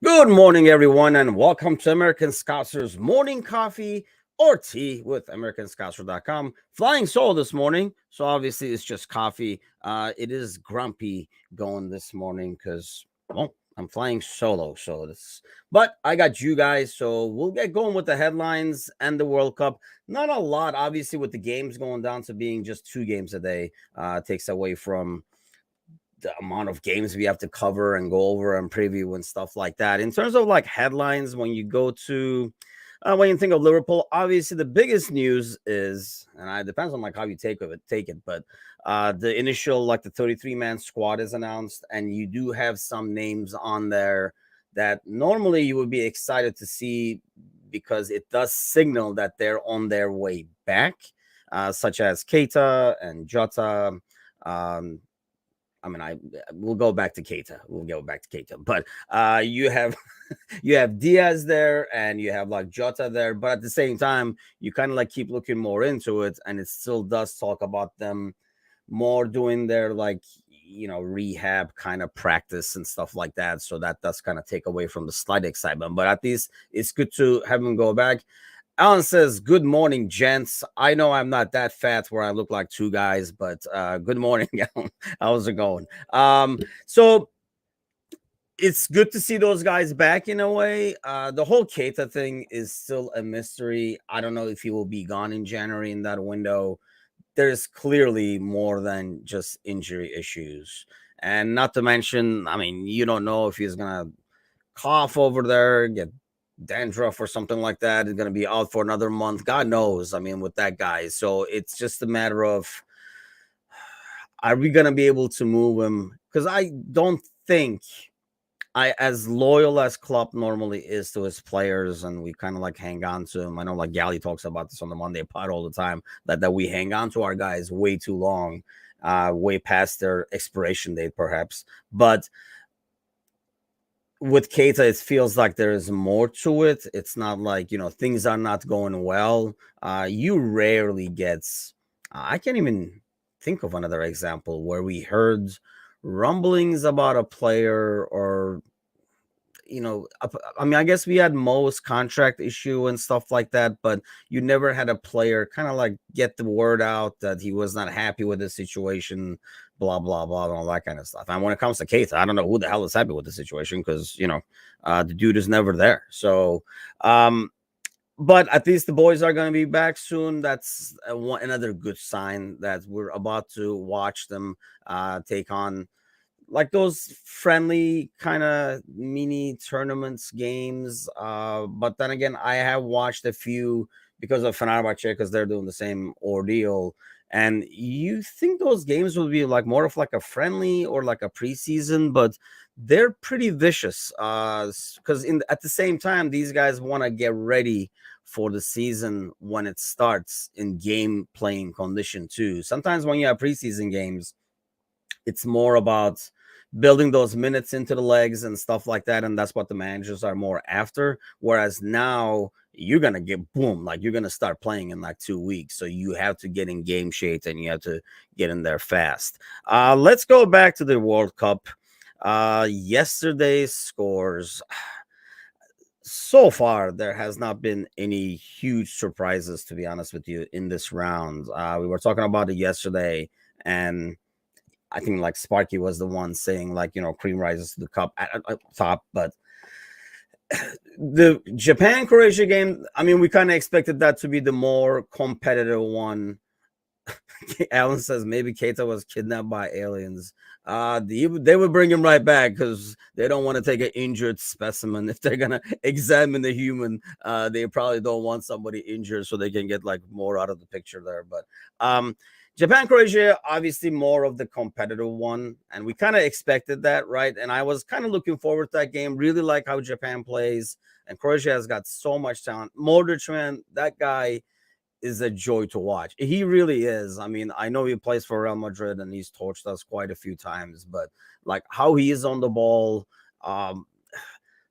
Good morning, everyone, and welcome to American Scouser's morning coffee or tea with AmericanScouser.com. Flying solo this morning, so obviously it's just coffee. It is grumpy going this morning because, well, I'm flying solo, but I got you guys, so we'll get going with the headlines and the World Cup. Not a lot, obviously, with the games going down to being just 2 games a day. Takes away from the amount of games we have to cover and go over and preview and stuff like that. In terms of like headlines, when you think of Liverpool, obviously the biggest news is, and it depends on like how you take it, but the initial like the 33-man squad is announced, and you do have some names on there that normally you would be excited to see because it does signal that they're on their way back, such as Keita and Jota. Um, I we'll go back to Keita. But you have you have Diaz there, and you have like Jota there. But at the same time, you kind of like keep looking more into it, and it still does talk about them more doing their like rehab kind of practice and stuff like that. So that does kind of take away from the slight excitement. But at least it's good to have him go back. Alan says, "Good morning, gents. I know I'm not that fat where I look like two guys, but good morning, Alan. How's it going?" So it's good to see those guys back in a way. The whole Keita thing is still a mystery. I don't know if he will be gone in January in that window. There's clearly more than just injury issues. And not to mention, I mean, you don't know if he's going to cough over there, get dandruff or something like that. Is going to be out for another month. God knows. I mean, with that guy. So it's just a matter of, are we going to be able to move him? Because I don't think as loyal as Klopp normally is to his players, and we kind of like hang on to him. I know like Gally talks about this on the Monday pod all the time, that we hang on to our guys way too long, way past their expiration date, perhaps. But with Keita, it feels like there is more to it. It's not like, things are not going well. You rarely get, I can't even think of another example where we heard rumblings about a player or, I mean, I guess we had Mo's contract issue and stuff like that, but you never had a player kind of like get the word out that he was not happy with the situation, blah, blah, blah, and all that kind of stuff. And when it comes to Keita, I don't know who the hell is happy with the situation because, the dude is never there. So, but at least the boys are going to be back soon. That's another good sign that we're about to watch them take on like those friendly kind of mini tournaments games. But then again, I have watched a few because of Fenerbahce because they're doing the same ordeal. And you think those games will be like more of like a friendly or like a preseason, but they're pretty vicious. Because at the same time, these guys want to get ready for the season when it starts in game playing condition too. Sometimes when you have preseason games, it's more about building those minutes into the legs and stuff like that. And that's what the managers are more after. Whereas now you're going to get boom, like you're going to start playing in like 2 weeks. So you have to get in game shape and you have to get in there fast. Let's go back to the World Cup. Yesterday's scores. So far, there has not been any huge surprises, to be honest with you, in this round. We were talking about it yesterday, and I think like Sparky was the one saying like, cream rises to the cup at top. But the Japan-Croatia game, I mean, we kind of expected that to be the more competitive one. Alan says maybe Keita was kidnapped by aliens. They would bring him right back because they don't want to take an injured specimen. If they're gonna examine the human, they probably don't want somebody injured so they can get like more out of the picture there. But Japan, Croatia, obviously more of the competitive one, and we kind of expected that, right? And I was kind of looking forward to that game. Really like how Japan plays, and Croatia has got so much talent. Modric, man, that guy is a joy to watch. He really is. I mean, I know he plays for Real Madrid and he's torched us quite a few times, but like how he is on the ball, some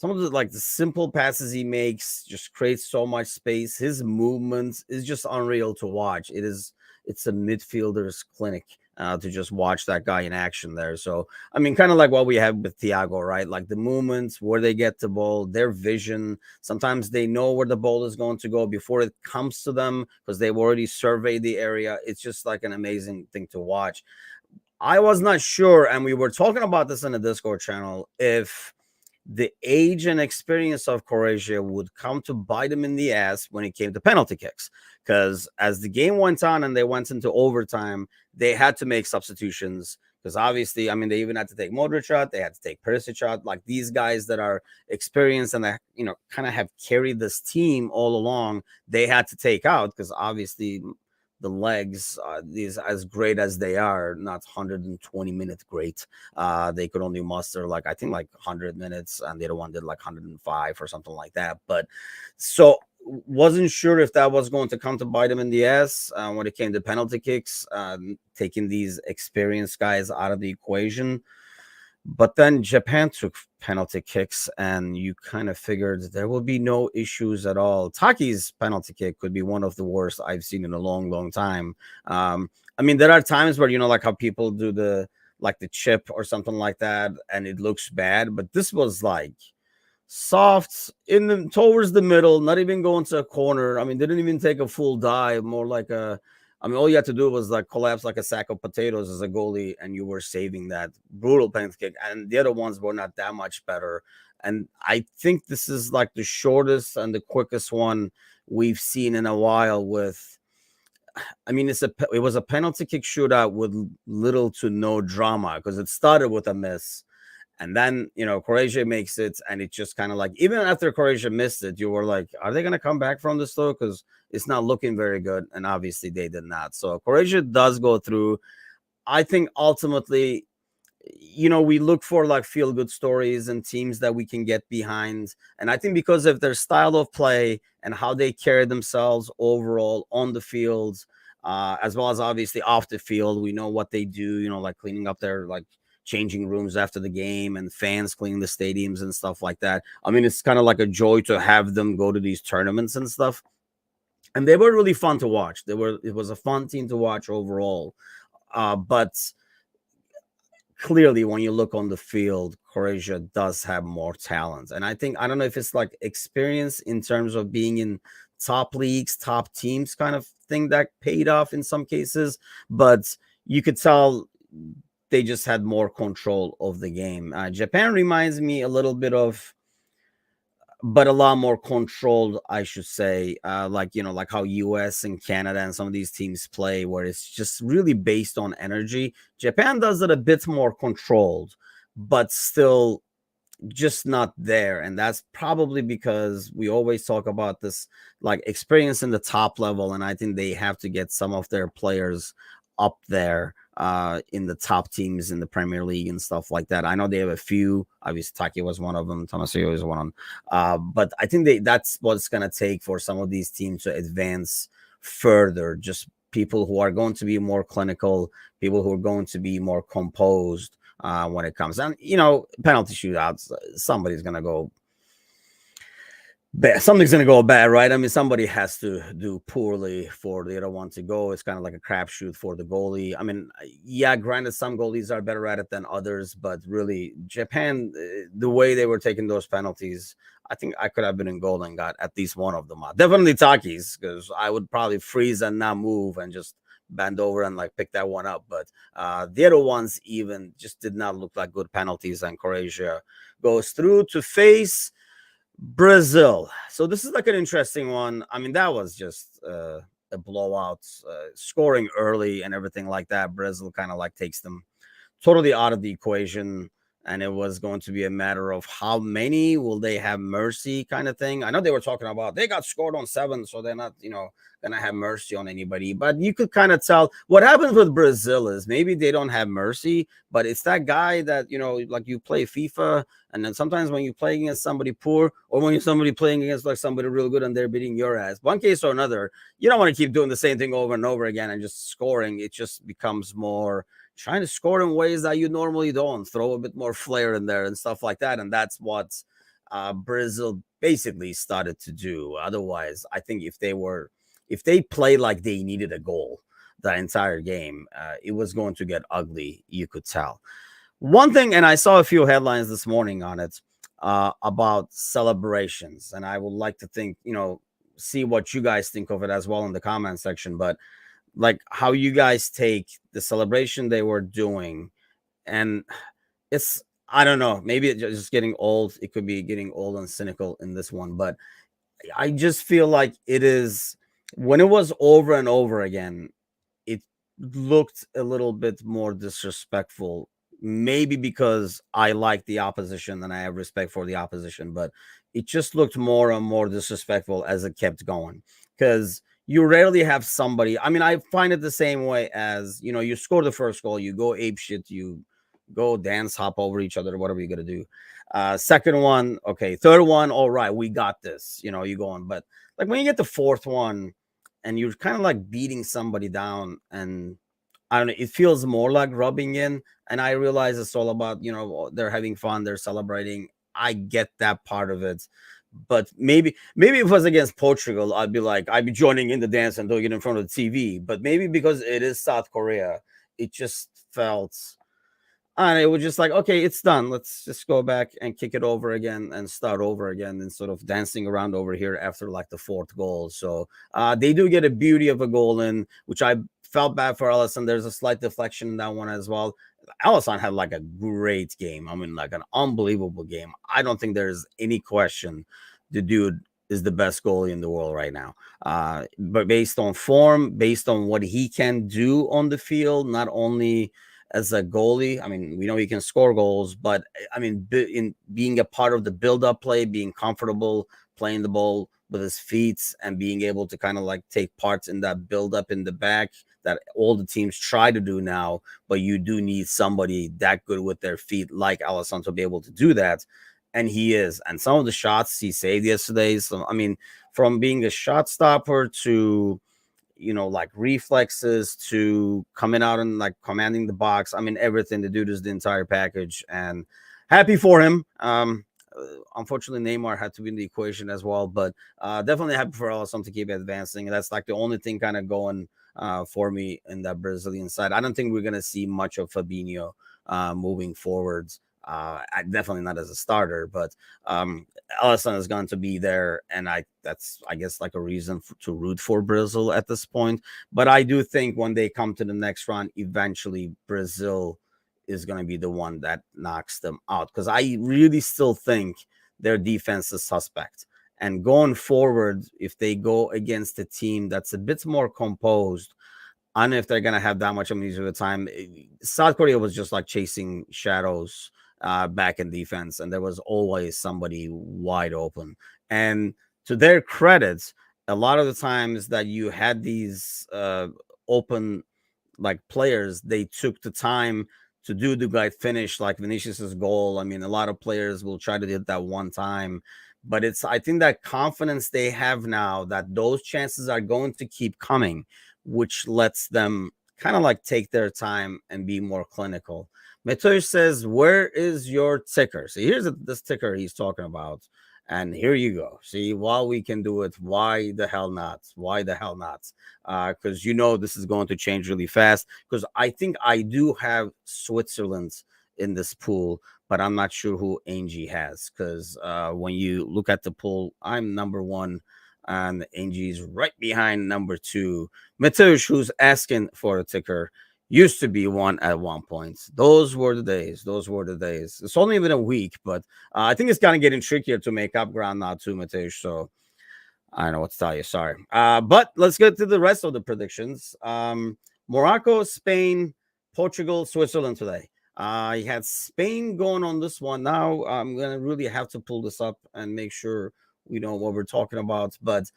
of the like the simple passes he makes just creates so much space. His movements is just unreal to watch. It's a midfielder's clinic to just watch that guy in action there. So, I mean, kind of like what we have with Thiago, right? Like the movements, where they get the ball, their vision. Sometimes they know where the ball is going to go before it comes to them because they've already surveyed the area. It's just like an amazing thing to watch. I was not sure, and we were talking about this in the Discord channel, if the age and experience of Croatia would come to bite them in the ass when it came to penalty kicks. Because as the game went on and they went into overtime, they had to make substitutions. Because obviously, I mean, they even had to take Modric out, they had to take Perisic out. Like these guys that are experienced and that, kind of have carried this team all along, they had to take out because obviously the legs, these as great as they are, not 120-minute great. They could only muster like I think like 100 minutes, and the other one did like 105 or something like that. But so wasn't sure if that was going to come to bite them in the ass when it came to penalty kicks, taking these experienced guys out of the equation. But then Japan took penalty kicks, and you kind of figured there will be no issues at all. Taki's penalty kick could be one of the worst I've seen in a long, long time. I mean, there are times where, like how people do the chip or something like that, and it looks bad. But this was like soft towards the middle, not even going to a corner. I mean, didn't even take a full dive, more like all you had to do was like collapse like a sack of potatoes as a goalie, and you were saving that brutal penalty kick. And the other ones were not that much better. And I think this is like the shortest and the quickest one we've seen in a while. I mean, it was a penalty kick shootout with little to no drama because it started with a miss. And then, Croatia makes it, and it just kind of like, even after Croatia missed it, you were like, are they going to come back from this though? Because it's not looking very good. And obviously they did not. So Croatia does go through. I think ultimately, we look for like feel good stories and teams that we can get behind. And I think because of their style of play and how they carry themselves overall on the field, as well as obviously off the field, we know what they do, like cleaning up their changing rooms after the game and fans cleaning the stadiums and stuff like that. I mean, it's kind of like a joy to have them go to these tournaments and stuff. And they were really fun to watch. It was a fun team to watch overall. But clearly when you look on the field, Croatia does have more talent. And I don't know if it's like experience in terms of being in top leagues, top teams kind of thing that paid off in some cases, but you could tell they just had more control of the game. Japan reminds me a little bit of, but a lot more controlled, I should say. Like how US and Canada and some of these teams play, where it's just really based on energy. Japan does it a bit more controlled, but still just not there. And that's probably because we always talk about this like experience in the top level, and I think they have to get some of their players up there in the top teams in the Premier League and stuff like that. I know they have a few. Obviously, Taki was one of them. Tomasio is one. But I think that's what it's going to take for some of these teams to advance further. Just people who are going to be more clinical, people who are going to be more composed when it comes. And, penalty shootouts, somebody's going to go bad. Something's going to go bad, right? I mean, somebody has to do poorly for the other one to go. It's kind of like a crapshoot for the goalie. I mean, yeah, granted, some goalies are better at it than others, but really, Japan, the way they were taking those penalties, I think I could have been in goal and got at least one of them out. Definitely Taki's, because I would probably freeze and not move and just bend over and pick that one up. But the other ones even just did not look like good penalties, and Croatia goes through to face Brazil. So this is like an interesting one. I mean, that was just a blowout, scoring early and everything like that. Brazil kind of takes them totally out of the equation, and it was going to be a matter of how many will they have mercy kind of thing. I know they were talking about they got scored on 7, so they're not, going to have mercy on anybody. But you could kind of tell what happens with Brazil is maybe they don't have mercy, but it's that guy that, like you play FIFA, and then sometimes when you play against somebody poor, or when you're somebody playing against somebody real good and they're beating your ass, one case or another, you don't want to keep doing the same thing over and over again and just scoring. It just becomes more trying to score in ways that you normally don't, throw a bit more flair in there and stuff like that. And that's what Brazil basically started to do. Otherwise, I think if they play like they needed a goal, that entire game. It was going to get ugly, you could tell. One thing, and I saw a few headlines this morning on it about celebrations, and I would like to think, see what you guys think of it as well in the comment section. But like how you guys take the celebration they were doing, and it's I don't know, maybe it's just getting old. It could be getting old and cynical in this one, but I just feel like it is when it was over and over again, it looked a little bit more disrespectful. Maybe because I like the opposition and I have respect for the opposition, but it just looked more and more disrespectful as it kept going. Because you rarely have somebody. I mean, I find it the same way as you score the first goal, you go ape shit, you go dance, hop over each other, whatever you got to do. Second one, okay. Third one, all right, we got this. You go on. But like when you get the fourth one, and you're kind of like beating somebody down, and I don't know, it feels more like rubbing in. And I realize it's all about, they're having fun, they're celebrating. I get that part of it. But maybe if it was against Portugal, I'd be joining in the dance and doing it in front of the TV. But maybe because it is South Korea, it just felt, and it was just like, okay, it's done. Let's just go back and kick it over again and start over again instead of dancing around over here after like the fourth goal. So they do get a beauty of a goal in, which I felt bad for Alisson. There's a slight deflection in that one as well. Alisson had like a great game. I mean, like an unbelievable game. I don't think there's any question the dude is the best goalie in the world right now. But based on form, based on what he can do on the field, not only as a goalie. I mean, we know he can score goals, but I mean, in being a part of the build-up play, being comfortable playing the ball with his feet, and being able to kind of like take parts in that build-up in the back that all the teams try to do now. But you do need somebody that good with their feet, like Alisson, to be able to do that. And he is. And some of the shots he saved yesterday. So I mean, from being a shot stopper to like reflexes to coming out and like commanding the box. I mean, everything. The dude is the entire package, and happy for him. Unfortunately, Neymar had to be in the equation as well, but definitely happy for Alisson to keep advancing. That's like the only thing kind of going for me in that Brazilian side. I don't think we're gonna see much of Fabinho moving forwards. Definitely not as a starter, but Alisson is going to be there, and that's I guess like a reason to root for Brazil at this point. But I do think when they come to the next round, eventually Brazil is going to be the one that knocks them out, because I really still think their defense is suspect. And going forward, if they go against a team that's a bit more composed, I don't know if they're going to have that much of an easier time. South Korea was just like chasing shadows back in defense, and there was always somebody wide open. And to their credits, a lot of the times that you had these open like players, they took the time to do the guy finish, like Vinicius's goal. I mean, a lot of players will try to hit that one time, but I think that confidence they have now that those chances are going to keep coming, which lets them kind of like take their time and be more clinical. Metosh says, where is your ticker? So here's this ticker he's talking about. And here you go. See, while we can do it, why the hell not? Why the hell not? Because this is going to change really fast. Because I think I do have Switzerland in this pool, but I'm not sure who Angie has. Because when you look at the pool, I'm number one, and Angie's right behind number two. Metosh, who's asking for a ticker, used to be one at one point. Those were the days. Those were the days. It's only been a week, but I think it's kind of getting trickier to make up ground now too, Matesh. So I don't know what to tell you. Sorry. But let's get to the rest of the predictions. Morocco, Spain, Portugal, Switzerland today. I had Spain going on this one. Now I'm going to really have to pull this up and make sure we know what we're talking about. But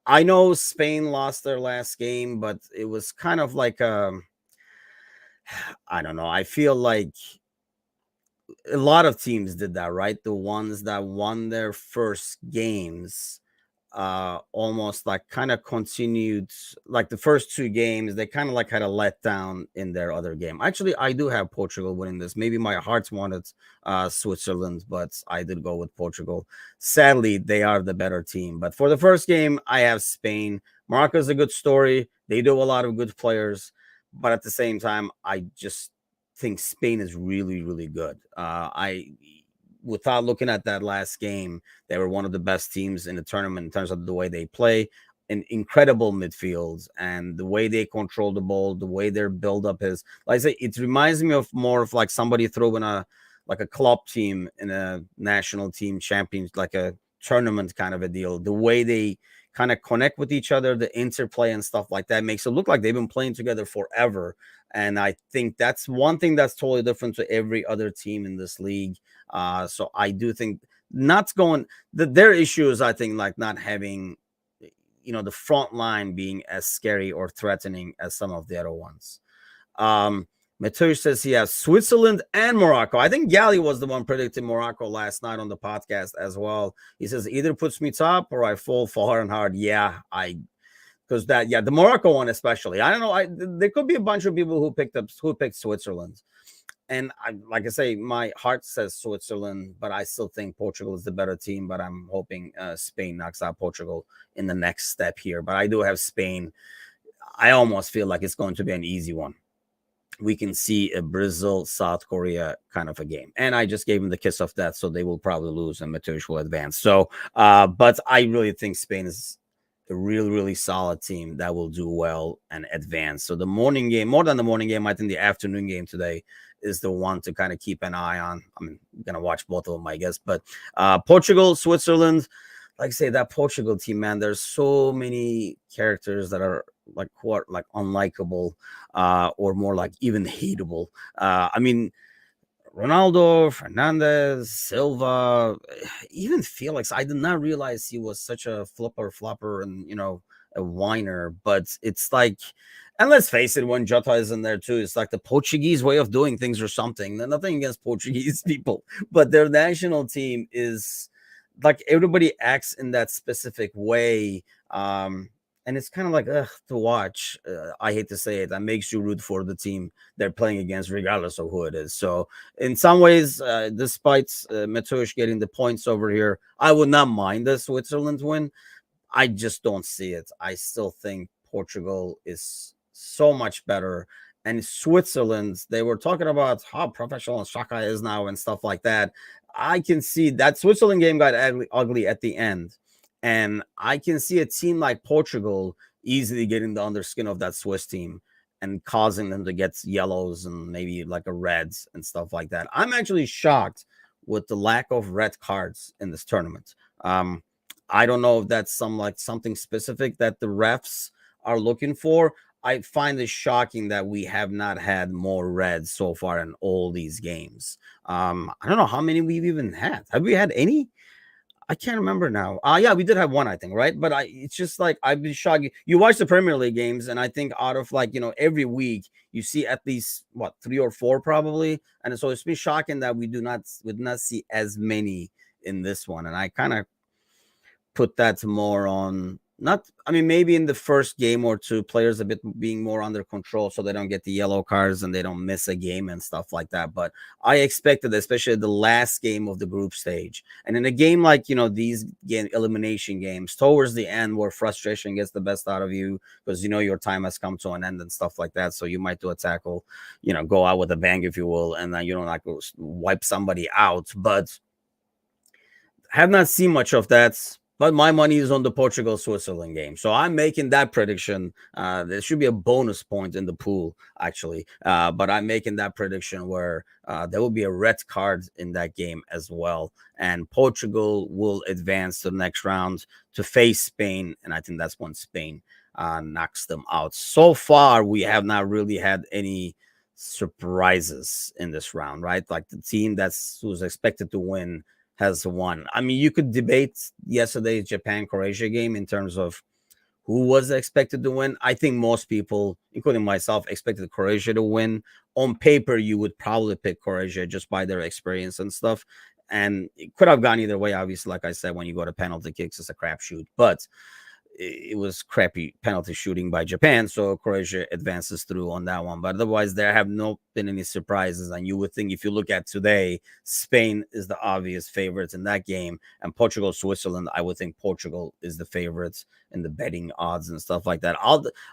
I know Spain lost their last game, but it was kind of like I don't know. I feel like a lot of teams did that, right? The ones that won their first games almost like kind of continued, like the first two games they kind of like had a letdown in their other game. Actually, I do have Portugal winning this. Maybe my heart wanted Switzerland, but I did go with Portugal. Sadly, they are the better team, but for the first game I have Spain. Morocco is a good story. They do a lot of good players, but at the same time I just think Spain is really, really good. I Without looking at that last game, they were one of the best teams in the tournament in terms of the way they play, an incredible midfields, and the way they control the ball, the way their build up is. Like I say, it reminds me of more of like somebody throwing a club team in a national team champions, like a tournament kind of a deal. The way they kind of connect with each other, the interplay and stuff like that makes it look like they've been playing together forever. And I think that's one thing that's totally different to every other team in this league. So I do think not going their issue is, I think, like not having, the front line being as scary or threatening as some of the other ones. Um, Mateusz says he has Switzerland and Morocco. I think Gally was the one predicting Morocco last night on the podcast as well. He says either puts me top or I fall far and hard. Yeah, because the Morocco one especially. I don't know. There could be a bunch of people who picked Switzerland. And like I say, my heart says Switzerland, but I still think Portugal is the better team. But I'm hoping Spain knocks out Portugal in the next step here. But I do have Spain. I almost feel like it's going to be an easy one. We can see a Brazil, South Korea kind of a game. And I just gave them the kiss of death, so they will probably lose and Mateusz will advance. So, but I really think Spain is a really, really solid team that will do well and advance. So the morning game, more than the morning game, I think the afternoon game today is the one to kind of keep an eye on. I'm going to watch both of them, I guess. But Portugal, Switzerland, like I say, that Portugal team, man, there's so many characters that are like unlikable or more like even hateable. I mean, Ronaldo, Fernandez, Silva, even Felix. I did not realize he was such a flopper, and a whiner. But it's like, and let's face it, when Jota is in there too, it's like the Portuguese way of doing things or something. Nothing against Portuguese people, but their national team is like everybody acts in that specific way. And it's kind of like to watch. I hate to say it, that makes you root for the team they're playing against, regardless of who it is. So, in some ways, despite Mateusz getting the points over here, I would not mind the Switzerland win. I just don't see it. I still think Portugal is so much better. And Switzerland, they were talking about how professional Shaka is now and stuff like that. I can see that Switzerland game got ugly at the end. And I can see a team like Portugal easily getting the underskin of that Swiss team and causing them to get yellows and maybe like a reds and stuff like that. I'm actually shocked with the lack of red cards in this tournament. I don't know if that's something specific that the refs are looking for. I find it shocking that we have not had more reds so far in all these games. I don't know how many we've even had. Have we had any? I can't remember now. Yeah, we did have one, I think, right? But it's just like I've been shocked. You watch the Premier League games, and I think out of every week you see at least 3 or 4 probably, and so it's been shocking that we did not see as many in this one, and I kind of put that more on. Maybe in the first game or two, players a bit being more under control so they don't get the yellow cards and they don't miss a game and stuff like that. But I expected, especially the last game of the group stage. And in a game like, these elimination games, towards the end where frustration gets the best out of you because, your time has come to an end and stuff like that. So you might do a tackle, go out with a bang, if you will, and then, wipe somebody out. But have not seen much of that. But my money is on the Portugal-Switzerland game. So I'm making that prediction. There should be a bonus point in the pool, actually. But I'm making that prediction where there will be a red card in that game as well. And Portugal will advance to the next round to face Spain. And I think that's when Spain knocks them out. So far, we have not really had any surprises in this round, right? Like the team who's expected to win has won. I mean, you could debate yesterday's Japan-Croatia game in terms of who was expected to win. I think most people, including myself, expected Croatia to win. On paper, you would probably pick Croatia just by their experience and stuff. And it could have gone either way. Obviously, like I said, when you go to penalty kicks, it's a crapshoot. But it was crappy penalty shooting by Japan, so Croatia advances through on that one. But otherwise, there have not been any surprises. And you would think, if you look at today, Spain is the obvious favorites in that game, and Portugal, Switzerland, I would think Portugal is the favorites in the betting odds and stuff like that.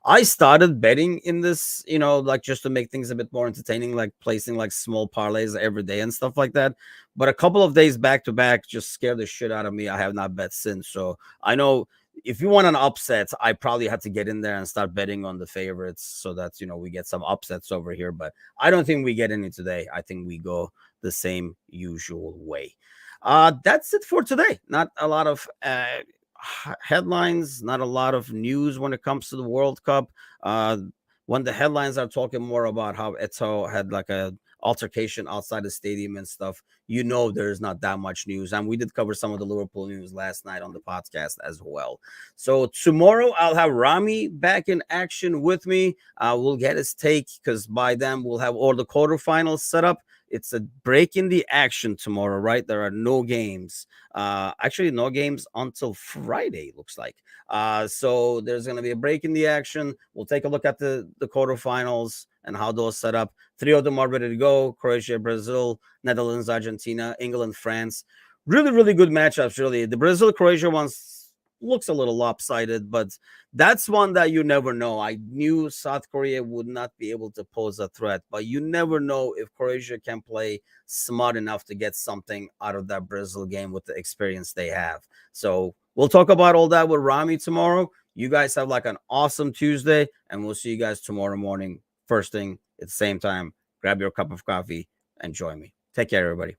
I started betting in this, like just to make things a bit more entertaining, like placing like small parlays every day and stuff like that. But a couple of days back to back just scared the shit out of me. I have not bet since. So I know if you want an upset, I probably had to get in there and start betting on the favorites so that, we get some upsets over here. But I don't think we get any today. I think we go the same usual way. That's it for today. Not a lot of headlines, not a lot of news when it comes to the World Cup. When the headlines are talking more about how Eto'o had like a altercation outside the stadium and stuff, there's not that much news. And we did cover some of the Liverpool news last night on the podcast as well. So tomorrow I'll have Rami back in action with me. We'll get his take, because by then we'll have all the quarterfinals set up. It's a break in the action tomorrow, right? There are no games. Actually, no games until Friday, looks like. So there's going to be a break in the action. We'll take a look at the quarterfinals and how those set up. 3 of them are ready to go: Croatia, Brazil, Netherlands, Argentina, England, France. Really, really good matchups, really. The Brazil-Croatia one looks a little lopsided, but that's one that you never know. I knew South Korea would not be able to pose a threat, but you never know if Croatia can play smart enough to get something out of that Brazil game with the experience they have. So we'll talk about all that with Rami tomorrow. You guys have like an awesome Tuesday, and we'll see you guys tomorrow morning. First thing at the same time. Grab your cup of coffee and join me. Take care, everybody.